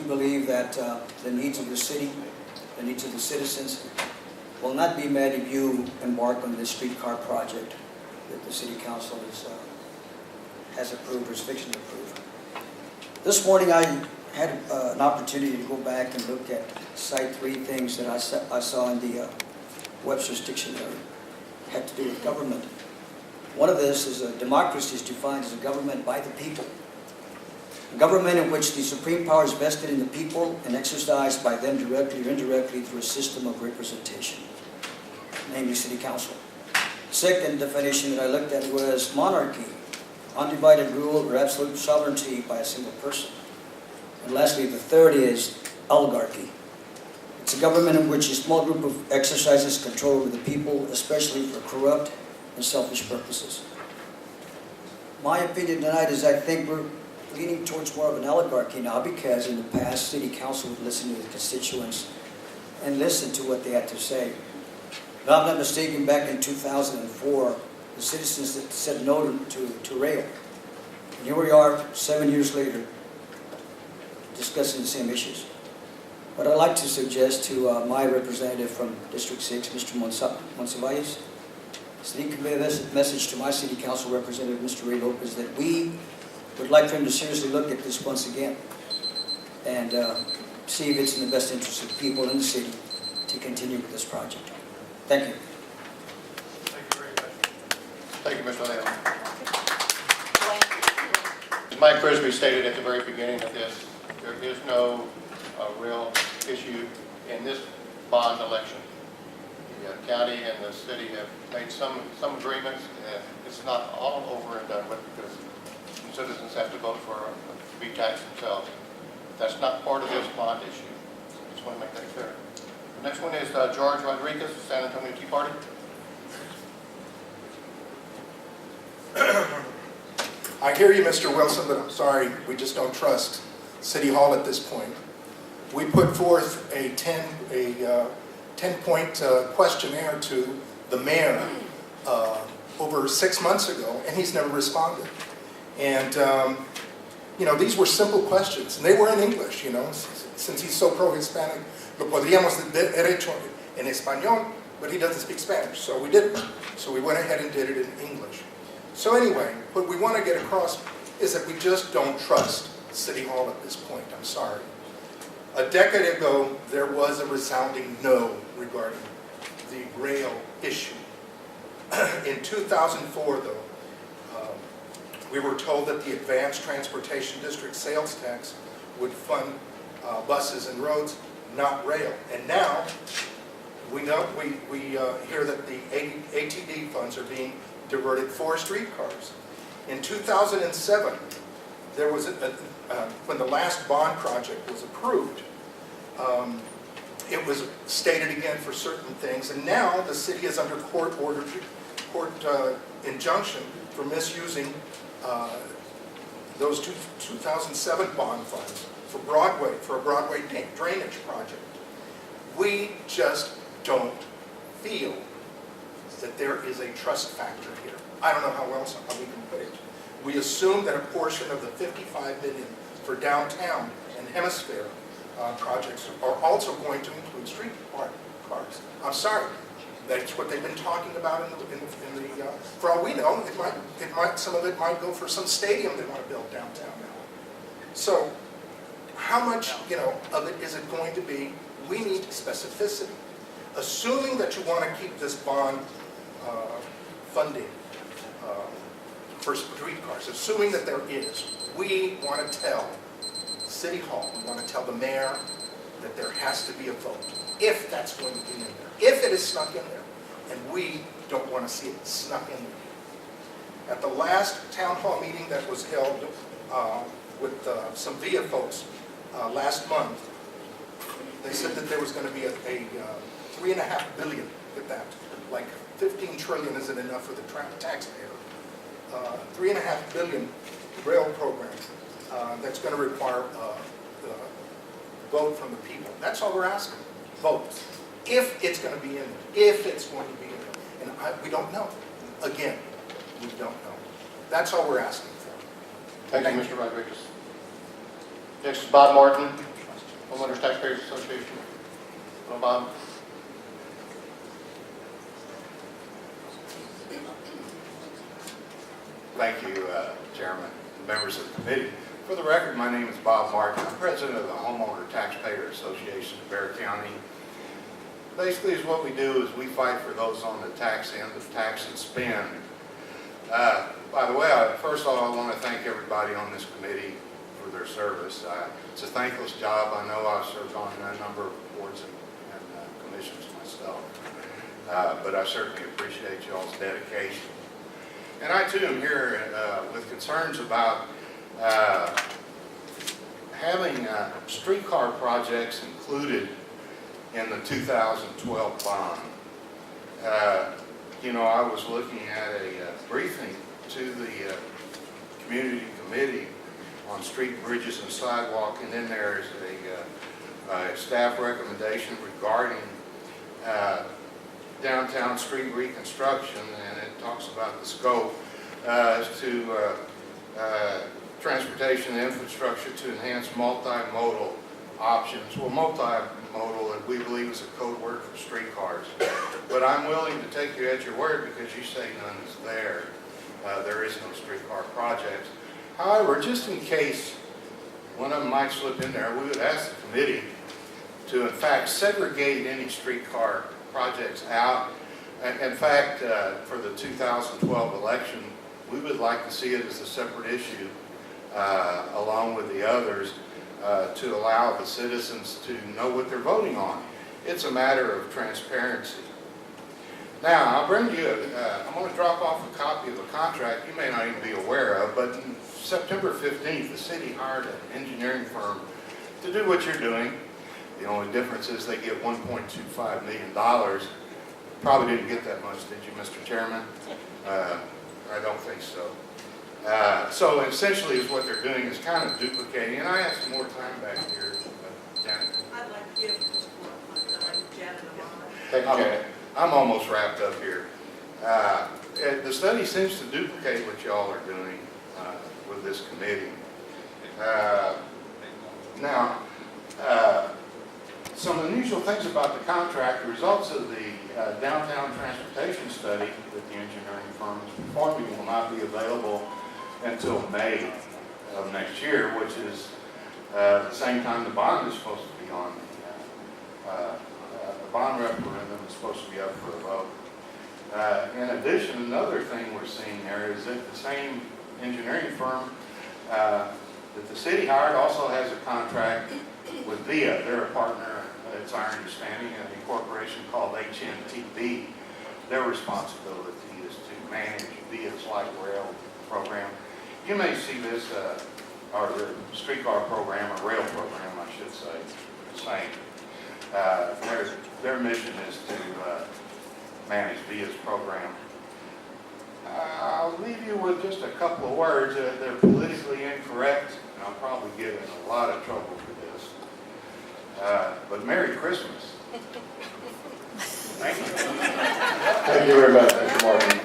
believe that the needs of the city, the needs of the citizens, will not be met if you embark on this streetcar project that the City Council has approved or is fixing to approve. This morning I had an opportunity to go back and look at, cite 3 things that I saw in the Webster's Dictionary. It had to do with government. One of this is democracy is defined as a government by the people. A government in which the supreme power is vested in the people and exercised by them directly or indirectly through a system of representation, namely City Council. Second definition that I looked at was monarchy, undivided rule or absolute sovereignty by a single person. And lastly, the third is oligarchy. It's a government in which a small group exercises control over the people, especially for corrupt and selfish purposes. My opinion tonight is I think we're leaning towards more of an oligarchy now, because in the past, City Council would listen to the constituents and listen to what they had to say. If I'm not mistaken, back in 2004, the citizens said no to rail. And here we are, 7 years later, discussing the same issues. But I'd like to suggest to my representative from District 6, Mr. Monsivalles, so he convey this message to my City Council representative, Mr. Ray Lopez, that we would like for him to seriously look at this once again and see if it's in the best interest of people in the city to continue with this project. Thank you. Thank you very much. Thank you, Mr. Alejos. As Mike Frisbee stated at the very beginning of this, there is no real issue in this bond election. The county and the city have made some agreements. It's not all over and done with, because citizens have to vote to be taxed themselves. That's not part of this bond issue. Just want to make that clear. The next one is George Rodriguez, San Antonio Tea Party. I hear you, Mr. Wilson, but I'm sorry, we just don't trust City Hall at this point. We put forth a 10-point questionnaire to the mayor over 6 months ago, and he's never responded. And, you know, these were simple questions, and they were in English, you know, since he's so pro-Hispanic. Lo podríamos derecho en español, but he doesn't speak Spanish, so we didn't. So we went ahead and did it in English. So anyway, what we want to get across is that we just don't trust City Hall at this point. I'm sorry. A decade ago, there was a resounding no regarding the rail issue. In 2004, though, we were told that the Advanced Transportation District sales tax would fund buses and roads, not rail. And now, we hear that the HTA funds are being diverted for streetcars. In 2007, there was when the last bond project was approved, it was stated again for certain things, and now the city is under court injunction for misusing those 2007 bond funds for a Broadway drainage project. We just don't feel that there is a trust factor here. I don't know how else we can put it. We assume that a portion of the $55 million for downtown and hemisphere projects are also going to include street cars. I'm sorry, that's what they've been talking about in the for all we know, some of it might go for some stadium they want to build downtown now. So, how much, you know, of it is it going to be? We need specificity. Assuming that you want to keep this bond funding for streetcars, assuming that there is, we want to tell City Hall, we want to tell the mayor that there has to be a vote, if that's going to be in there, if it is snuck in there, and we don't want to see it snuck in there. At the last town hall meeting that was held with some VIA folks last month, they said that there was going to be a $3.5 billion at that. Like 15 trillion isn't enough for the taxpayer. $3.5 billion rail program that's going to require the vote from the people. That's all we're asking. Votes. If it's going to be in there. If it's going to be in there. And we don't know. Again, we don't know. That's all we're asking for. Thank you, Mr. Rodriguez. Next is Bob Martin, Homeowners Taxpayers Association on a bond. Thank you, Chairman, members of the committee. For the record, my name is Bob Martin. I'm president of the Homeowner Taxpayer Association of Bexar County. Basically, is what we do is we fight for those on the tax end of tax and spend. By the way, first of all, I want to thank everybody on this committee for their service. It's a thankless job. I know I've served on a number of boards and commissions myself, but I certainly appreciate y'all's dedication. And I too am here with concerns about having streetcar projects included in the 2012 bond. You know, I was looking at a briefing to the community committee on street, bridges, and sidewalk, and then there is a staff recommendation regarding downtown street reconstruction, and it talks about the scope as to transportation infrastructure to enhance multimodal options. Well, multimodal, we believe, is a code word for streetcars. But I'm willing to take you at your word because you say none is there. There is no streetcar projects. However, just in case one of them might slip in there, we would ask the committee to, in fact, segregate any streetcar projects out. In fact, for the 2012 election, we would like to see it as a separate issue along with the others to allow the citizens to know what they're voting on. It's a matter of transparency. Now, I'll bring you, I'm going to drop off a copy of a contract you may not even be aware of, but on September 15th, the city hired an engineering firm to do what you're doing. The only difference is they get $1.25 million. Probably didn't get that much, did you, Mr. Chairman? I don't think so. So essentially is what they're doing is kind of duplicating, and I have some more time back here. Janet. I'd like to give just one time, Janet and Amanda. Thank you, Janet. I'm almost wrapped up here. The study seems to duplicate what y'all are doing with this committee. Now, some unusual things about the contract. The results of the downtown transportation study that the engineering firm is performing will not be available until May of next year, which is the same time the bond is supposed to be on. The bond referendum is supposed to be up for a vote. In addition, another thing we're seeing there is that the same engineering firm that the city hired also has a contract with VIA. They're a partner, it's our understanding, of a corporation called HMTB. Their responsibility is to manage VIA's light rail program. You may see this, or the streetcar program, or rail program, I should say, the same. Their mission is to manage VIA's program. I'll leave you with just a couple of words. They're politically incorrect, and I'll probably get in a lot of trouble for this. But Merry Christmas. Thank you. Thank you very much, Mr. Martin.